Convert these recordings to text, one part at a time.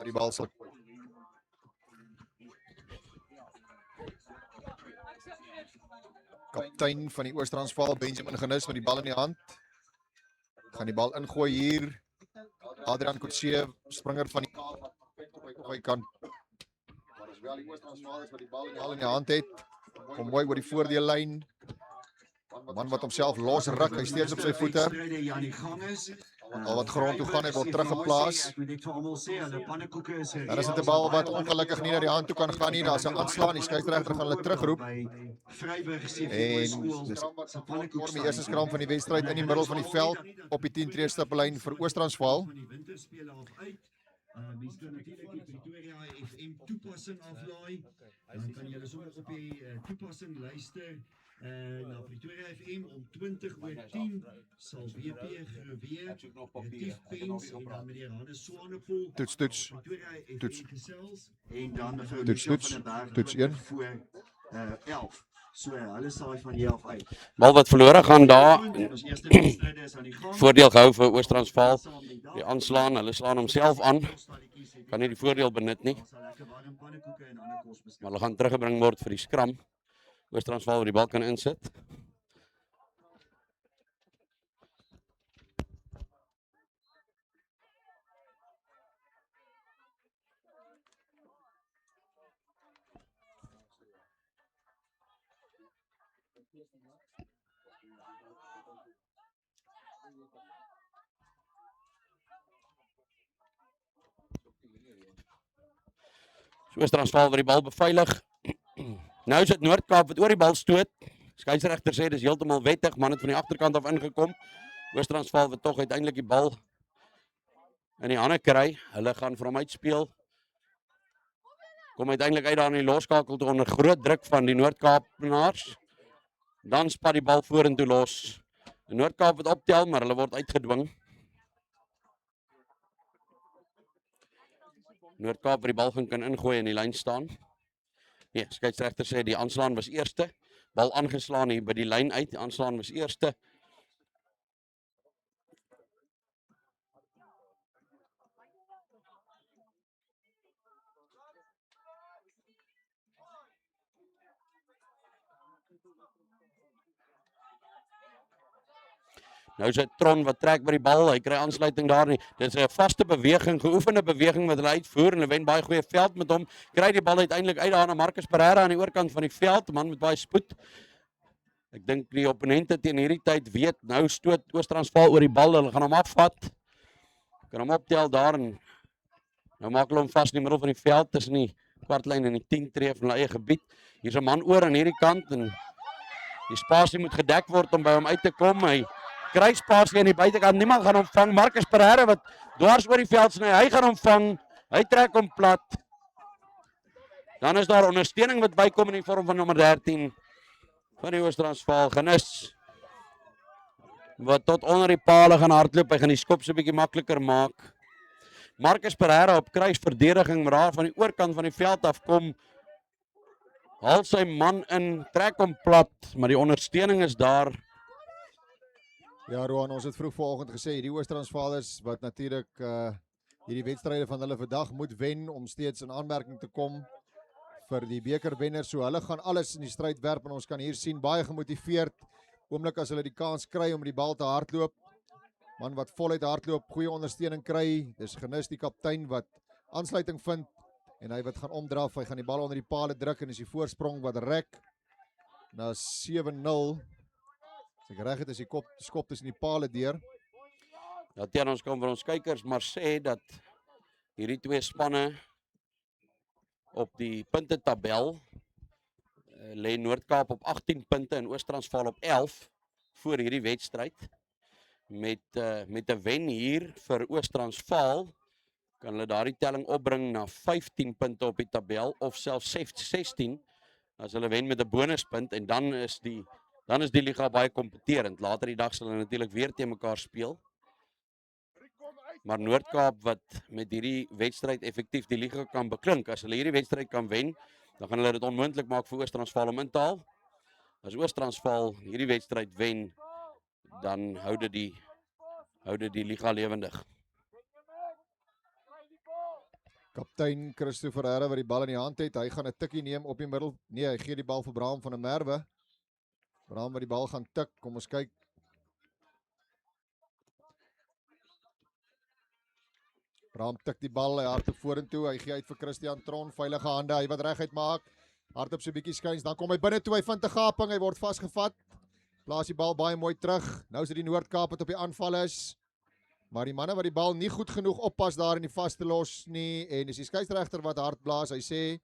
Die bal sal kaptein van die Oos-Transvaal, Benjamin Genus met die bal in die hand. Gaan die bal ingooi hier. Adrian Kotse, springer van die of hy kan bal in die hand het. Kom mooi oor die voordeellyn. Man wat homself losruk, hy steeds op sy voete. Al wat grond toe gaan, hy word teruggeplaas. Dan is dit 'n bal wat ongelukkig nie na die hand toe kan gaan nie. Daar's 'n aanslaan, die skeieregter gaan hulle terugroep. En dis die eerste skram van die wedstryd in die middel van die veld op die 10 tree stippellyn vir Oos-Transvaal. Mens kan natuurlijk die Pretoria FM toepassing aflaai. Dan kan julle sommer op die toepassing luister na Pretoria FM om 20:10 sal WP geweer Retief Pens en dan meneer Hannes Swanepoel Toets Pretoria FM gesels en dan mevrou Michelle van der Berg voor 11. So, hulle sal van die 11 uit. Bal wat verlore gaan daar. Voordeel gehou vir Oos-Transvaal. Die aanslaan, hulle slaan homself aan. Kan nie die voordeel benut nie. Maar hulle gaan teruggebring word vir die skram. Oos-Transvaal waar die bal kan insit. Oos-Transvaal waar die bal beveilig. Nou is dit Noord-Kaap wat oor die bal stoot. Skeieregter sê dis heeltemal wettig, man het van die agterkant af ingekom. Oos-Transvaal wat tog uiteindelik die bal in die hande kry. Hulle gaan vir hom uitspeel. Kom uiteindelik uit daar in die loskakel toe onder groot druk van die Noord-Kaapenaars. Dan spat die bal vorentoe los. Die Noord-Kaap wat optel, maar hulle word uitgedwing. Noord-Kaap waar die bal kan ingooi in die lyn staan. Nee, skeieregter sê die aanslaan was eerste. Bal aangeslaan hier by die lyn uit. Die aanslaan was eerste. Nou is dit Tron wat trek by die bal, hy kry aansluiting daar nie. Dit is 'n vaste beweging, geoefende beweging wat hulle uitvoer en hulle wen baie goeie veld met hom. Kry die bal uiteindelik uit daar na Marcus Pereira aan die oorkant van die veld, man met baie spoed. Ek dink die opponente teen hierdie tyd weet, nou stoot Oos-Transvaal oor die bal, hulle gaan hom afvat. Kan hom optel daar en nou maak hulle hom vas in die middel van die veld tussen die kwartlyn in die 10 tree van hulle eie gebied. Hier's 'n man oor aan hierdie kant en die spasie moet gedek word om by hom uit te kom. Hy kry spasie aan die buitekant. Niemand gaan hom vang. Marcus Pereira wat dwars oor die veld sny. Hy gaan hom vang. Hy trek hom plat. Dan is daar ondersteuning wat bykom in die vorm van nommer 13 van die Oos-Transvaal, Genis. Wat tot onder die pale gaan hardloop. Hy gaan die skop so 'n bietjie makliker maak. Marcus Pereira op kruisverdediging, maar daar van die oorkant van die veld af kom. Haal sy man in, trek hom plat, maar die ondersteuning is daar. Ja, Roan, ons het vroeg vanoggend gesê hierdie Oos-Transvaalers wat natuurlik hierdie wedstryde van hulle vandag moet wen om steeds in aanmerking te kom vir die bekerwenner. So hulle gaan alles in die stryd werp en ons kan hier sien baie gemotiveerd. Oomblik as hulle die kans kry om die bal te hardloop. Man wat voluit hardloop, goeie ondersteuning kry. Dis Genis die kaptein wat aansluiting vind en hy wat gaan omdraf. Hy gaan die bal onder die pale druk en is die voorsprong wat rek na 7-0. As ek reg het is die skop tussen die pale deur. Ja, teen ons kan vir ons kykers maar sê dat hierdie twee spanne op die puntetabel lê Noord-Kaap op 18 punte en Oos-Transvaal op 11 voor hierdie wedstryd. Met 'n wen hier vir Oos-Transvaal kan hulle daardie telling opbring na 15 punte op die tabel of selfs 16 as hulle wen met 'n bonuspunt en dan is die liga baie kompeterend. Later die dag sal hulle natuurlik weer teen mekaar speel. Maar Noord-Kaap wat met hierdie wedstryd effektief die liga kan beklink. As hulle hierdie wedstryd kan wen, dan gaan hulle dit onmoontlik maak vir Oos-Transvaal om in te haal. As Oos-Transvaal hierdie wedstryd wen, dan hou dit die liga lewendig. Kaptein Christopher Ferreira wat die bal in die hand het. Hy gaan 'n tikkie neem op die middel. Nee, hy gee die bal vir Braam van der Merwe. Braam wat die bal gaan tik. Kom ons kyk. Braam tik die bal, hy hardloop vorentoe. Hy gee uit vir Christian Tron, veilige hande. Hy wat reguit maak. Hardloop so 'n bietjie skuins. Dan kom hy binne toe. Hy vind 'n gaping. Hy word vasgevat. Plaas die bal baie mooi terug. Nou is dit die Noord-Kaap wat op die aanval is. Maar die manne wat die bal nie goed genoeg oppas daar in die vaste los nie. En dis die skeieregter wat hard blaas. Hy sê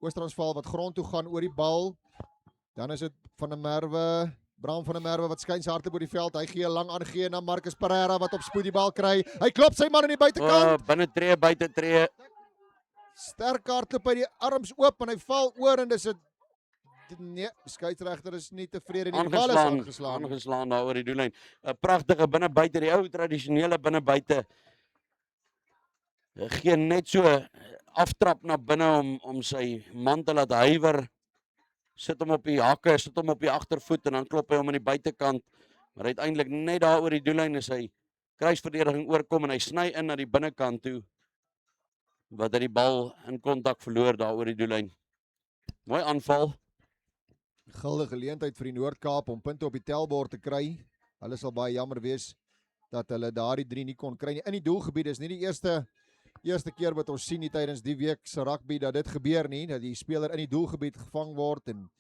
Oos-Transvaal wat grond toe gaan oor die bal. Dan is dit van der Merwe, Braam van der Merwe wat skuins hardloop oor die veld. Hy gee 'n lang aangee na Marcus Pereira wat op spoed die bal kry. Hy klop sy man aan die buitekant. Binne tree, buite tree. Sterk hardloop by die arms oop en hy val oor en dis 'n nee, skeieregter is nie tevrede nie. Die bal is aangeslaan daar oor die doellyn. 'n Pragtige binnebuite, die ou tradisionele binnebuite. Gee net so aftrap na binne om sy man te laat huiwer. Sit hom op die hakke, sit hom op die agtervoet en dan klop hy hom aan die buitekant. Maar uiteindelik net daar oor die doellyn is hy kruisverdediging oorkom en hy sny in na die binnekant toe. Wat hy die bal in kontak verloor daar oor die doellyn. Mooi aanval. Guldige geleentheid vir die Noord-Kaap om punte op die tellbord te kry. Hulle sal baie jammer wees dat hulle daardie 3 nie kon kry nie. In die doelgebied is nie die eerste keer wat ons sien nie tydens die week se rugby dat dit gebeur nie, dat die speler in die doelgebied gevang word en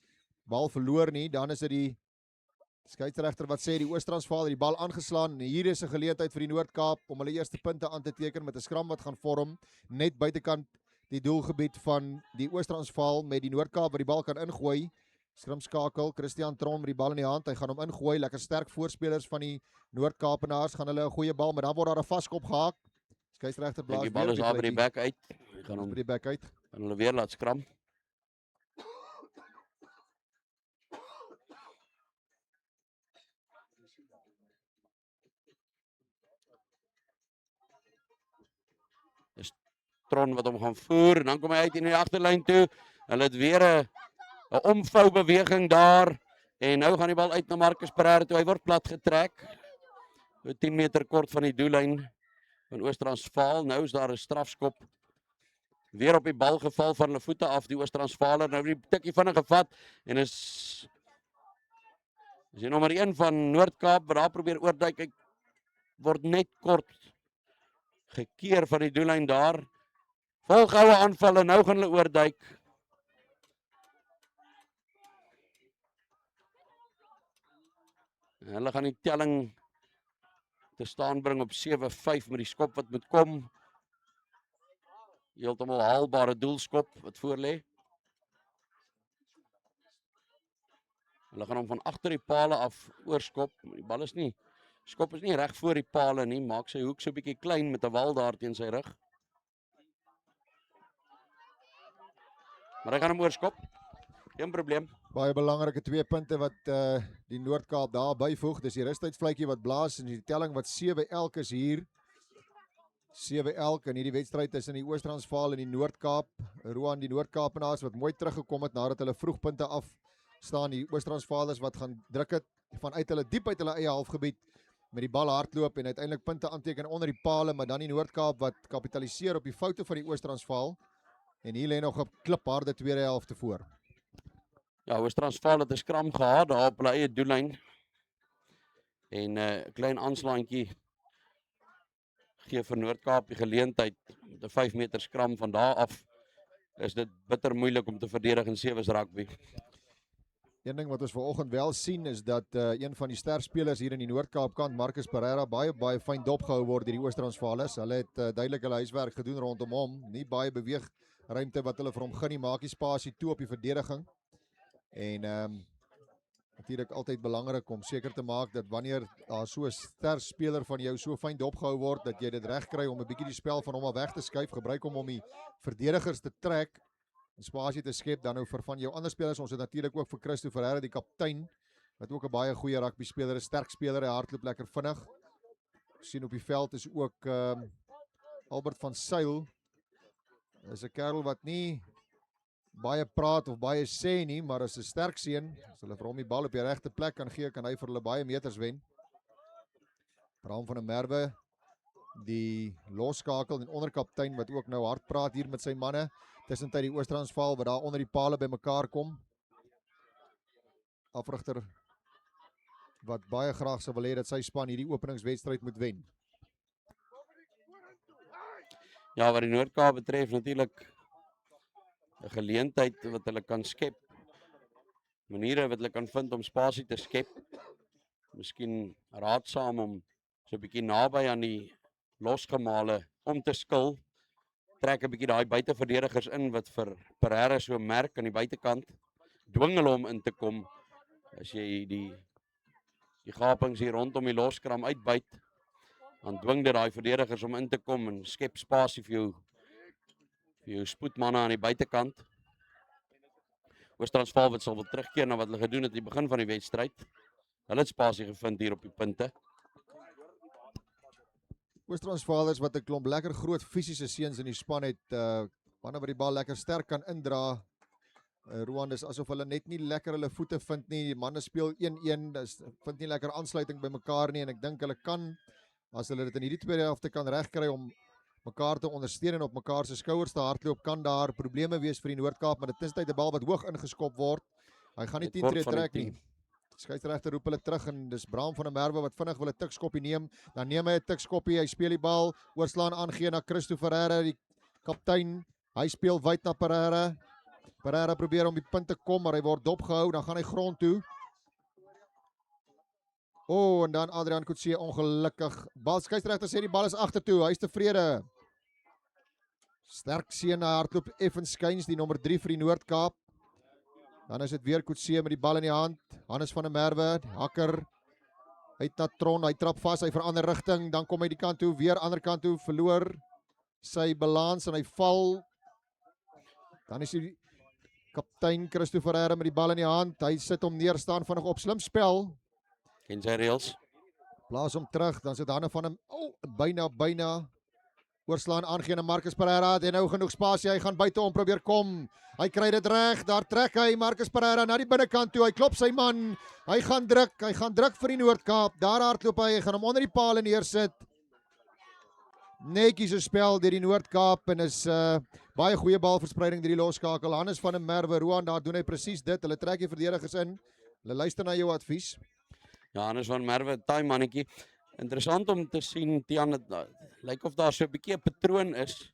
bal verloor nie. Dan is dit die skeieregter wat sê die Oos-Transvaal het die bal aangeslaan en hier is 'n geleentheid vir die Noord-Kaap om hulle eerste punte aan te teken met 'n skram wat gaan vorm net buitekant die doelgebied van die Oos-Transvaal met die Noord-Kaap wat die bal kan ingooi. Skrimskakel, Christian Tron met die bal in die hand, hy gaan hom ingooi, lekker sterk voorspelers van die Noord-Kaapenaars gaan hulle 'n goeie bal, maar dan word daar 'n vaskop gehaak. Skeieregter blaas die bal is daar by die bek uit. Hy gaan hom by die bek uit. En hulle weer laat skram. Dis Tron wat hom gaan voer en dan kom hy uit in die agterlyn toe. Hulle het weer 'n omvou beweging daar en nou gaan die bal uit na Marcus Pereira toe. Hy word plat getrek. 10 meter kort van die doellyn van Oos-Transvaal. Nou is daar 'n strafskop. Weer op die bal geval van hulle voete af. Die Oos-Transvaaler nou die tikkie vinnig gevat en is die nommer 1 van Noord-Kaap wat daar probeer oorduik. Hy word net kort gekeer van die doellyn daar. Volgehoue aanvalle, nou gaan hulle oorduik. Hulle gaan die telling te staan bring op 7-5 met die skop wat moet kom. Heeltemal haalbare doelskop wat voor lê. Hulle gaan hom van agter die pale af oorskop. Die bal is nie, skop is nie reg voor die pale nie, maak sy hoek so 'n bietjie klein met 'n wal daar teen sy rug. Maar hy gaan hom oorskop. Geen probleem. Baie belangrike 2 punte wat die Noord-Kaap daar byvoeg. Dis die rustydvletjie wat blaas en die telling wat 7 elk is hier. 7 elk in hierdie wedstryd tussen die Oos-Transvaal en die Noord-Kaap. Roan, die Noord-Kaapenaars wat mooi teruggekom het nadat hulle vroeg punte afstaan. Die Oos-Transvaalers wat gaan druk het vanuit hulle diep uit hulle eie halfgebied met die bal hardloop en uiteindelik punte aanteken onder die pale, maar dan die Noord-Kaap wat kapitaliseer op die foute van die Oos-Transvaal. En hier lê nog 'n klipharde tweede helfte voor. Ja, Oos-Transvaal het 'n skram gehad daar op hulle eie doellyn. En 'n klein aanslaantjie gee vir Noord-Kaap die geleentheid met 'n 5 meter skram van daar af. Is dit bitter moeilik om te verdedig in sewe's rugby. Een ding wat ons vanoggend wel sien is dat een van die sterspelers hier in die Noord-Kaap kant, Marcus Pereira, baie fyn dopgehou word deur die Oos-Transvaalers. Hulle het duidelik hulle huiswerk gedoen rondom hom. Nie baie beweegruimte wat hulle vir hom gun nie, maak die spasie toe op die verdediging. En natuurlik altyd belangrik om seker te maak dat wanneer daar so 'n sterspeler van jou so fyn dopgehou word, dat jy dit reg kry om 'n bietjie die spel van hom af weg te skuif, gebruik hom om die verdedigers te trek en spasie te skep. Dan nou vir van jou ander spelers, ons het natuurlik ook vir Christo Ferreira, die kaptein, wat ook 'n baie goeie rugby speler is, sterk speler, hy hardloop lekker vinnig. Sien op die veld is ook Albert van Sail. Is 'n kerel wat nie baie praat of baie sê nie, maar is 'n sterk seun. As hulle vir hom die bal op die regte plek kan gee, kan hy vir hulle baie meters wen. Bram van der Merwe, die losskakel en onderkaptein wat ook nou hard praat hier met sy manne. Tussentyd die Oos-Transvaal wat daar onder die pale bymekaar kom. Afrigter wat baie graag sou wil hê dat sy span hierdie openingswedstryd moet wen. Ja, wat die Noord-Kaap betref natuurlik 'n geleentheid wat hulle kan skep. Maniere wat hulle kan vind om spasie te skep. Miskien raadsaam om so 'n bietjie naby aan die losgemale om te skil. Trek 'n bietjie daai buiteverdedigers in wat vir Pereira so merk aan die buitekant. Dwing hulle om in te kom. As jy die gapings hier rondom die loskram uitbuit, dan dwing dit daai verdedigers om in te kom en skep spasie vir jou spoedmanne aan die buitekant. Oos-Transvaal wat sal wil terugkeer na wat hulle gedoen het aan die begin van die wedstryd. Hulle het spasie gevind hier op die punte. Oos-Transvaalers wat 'n klomp lekker groot fisiese seuns in die span het, manne wat die bal lekker sterk kan indra. Roan, dis asof hulle net nie lekker hulle voete vind nie. Die manne speel 1-1, dis vind nie lekker aansluiting by mekaar nie en ek dink hulle kan, as hulle dit in hierdie tweede helfte kan regkry om mekaar te ondersteun en op mekaar se skouers te hardloop, kan daar probleme wees vir die Noord-Kaap, maar dit is tyd 'n bal wat hoog ingeskop word. Hy gaan nie 10 tree trek nie. Skeieregter roep hulle terug en dis Bram van der Merwe wat vinnig wil 'n tikskoppie neem. Dan neem hy 'n tikskoppie, hy speel die bal, oorslaan aangee na Christo Ferreira, die kaptein. Hy speel wyd na Pereira. Pereira probeer om die punt te kom, maar hy word dopgehou, dan gaan hy grond toe. En dan Adrian Kutse ongelukkig. Bal skeieregter sê die bal is agtertoe, hy is tevrede. Sterk seun, hy hardloop effens skuins, die nommer 3 vir die Noord-Kaap. Dan is dit weer Kutse met die bal in die hand. Hannes van der Merwe, hakker uit na Tron, hy trap vas, hy verander rigting, dan kom hy die kant toe, weer ander kant toe, verloor sy balans en hy val. Dan is die kaptein Christo Ferreira met die bal in die hand, hy sit hom neer, staan vinnig op, slim spel. Ken sy reëls. Plaas hom terug, dan sit hande van hom, byna oorslaan aangee na Marcus Pereira, het nou genoeg spasie, hy gaan buite om probeer kom. Hy kry dit reg, daar trek hy Marcus Pereira na die binnekant toe, hy klop sy man, hy gaan druk vir die Noord-Kaap, daar hardloop hy gaan hom onder die paal neersit. Netjies 'n spel deur die Noord-Kaap en is baie goeie balverspreiding deur die losskakel. Hannes van der Merwe, Roan, daar doen hy presies dit, hulle trek die verdedigers in, hulle luister na jou advies. Ja, Hannes van Merwe, taai mannetjie. Interessant om te sien, Tiaan, het lyk of daar so 'n bietjie 'n patroon is.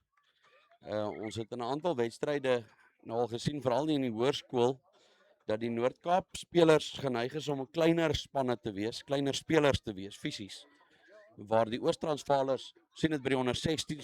Ons het in 'n aantal wedstryde nou al gesien, veral in die hoërskool, dat die Noord-Kaap spelers geneig is om 'n kleiner spanne te wees, kleiner spelers te wees, fisies. Waar die Oos-Transvaalers, sien dit by die onder 16,